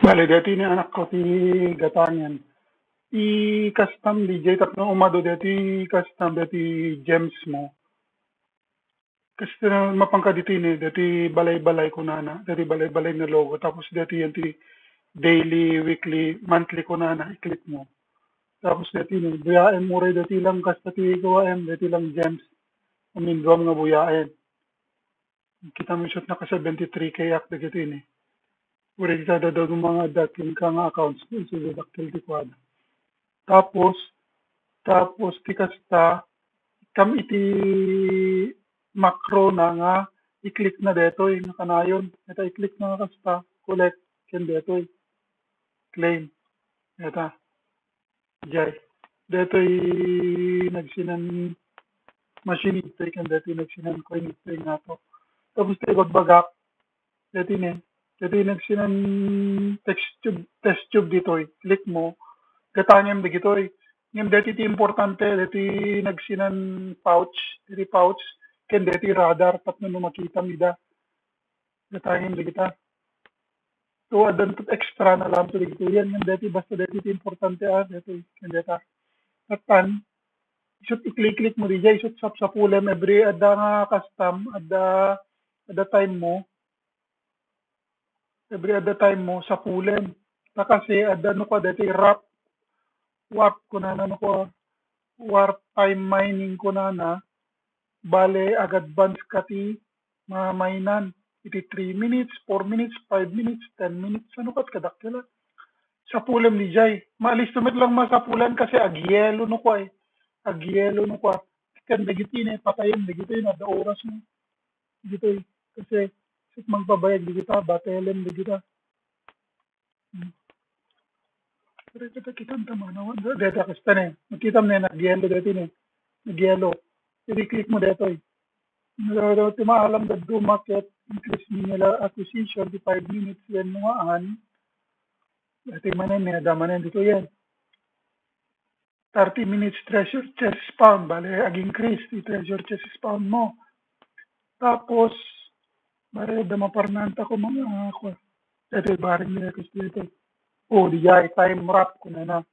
Bale, dati ni anak ko ti Gatangan. I-custom DJ tapno umado dati custom dati gems mo. Kasi na mapangka diti ni dati balay-balay ko na dati balay-balay na logo tapos dati yan ti daily, weekly, monthly ko na i-click mo. Tapos dati ni buyain mo rin dati lang kasta ti gawain dati lang gems. Umindrom nga buyain. Kita mo shot na ka 73K ak dati ni. Uri kita daw mga dating ka nga accounts ko sa daktil di kwada. Tapos, tapos ti kasta kam iti macro na nga i-click na detoy nga kanayon. Eta i-click na nga kasta collect ken detoy claim. Eta jay. Detoy nagsinan machine ito ken detoy nagsinan coin ito nga to. Tapos tayo bagbagak deti ni. Deti nagsinan test tube ditoy. Click mo katanyam digitoy. Ngem deti ti importante deti nagsinan pouch ken deti radar tapno no makita mida katanyam digita. So adan to extra na lang to digito yan ngem deti basta deti ti importante deti ken deta. Atan isut i-click mo di jay isut sa pulem every ada nga custom ada time mo every ada time mo sa pulem. Ta kasi ada no ka deti warp ko na no ko warp time mining ko na bale ag-advance ka ti mainan iti 3 minutes, 4 minutes, 5 minutes, 10 minutes ano kat kadakila sa pulam ni Jay. Maalis tumit lang sa pulan kasi agyelo no ko agyelo no ko kan dagitin patayin dagitin ada oras mo dito kasi sit magbabayad digita batelem digita. Pero kita kita tama data kasta ne makita mo na agyelo dito ne agyelo i-click mo dito timaalam da do market increase nila acquisition di 5 minutes yan mga dati manen damanen dito yan 30 minutes treasure chest pound bale ag-increase di treasure chest pound mo tapos bale damaparnanta ko mga ako dati baring nila kasi dito di jay time wrap ko na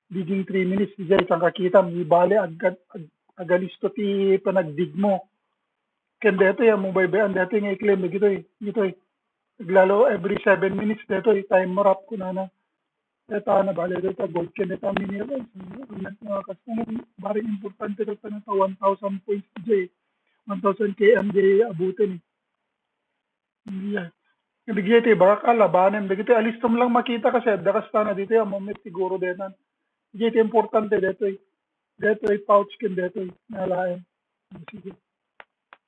diging 3 minutes di jay isang kakita mi bale agalisto ti panagdig mo ken dito yung mong baybayan dito nga i-claim na gito naglalo every 7 minutes dito time wrap ko na Eta na bale dito gold ken eta mineral mga customer bari importante ka na 1,000 points DJ 1,000 KMJ abutin yeah. Bigyan ito baka kalabanan dito alis tom lang makita kasi dakasta na dito yung moment siguro denan bigyan ito importante dito pouch ken dito nalayan sige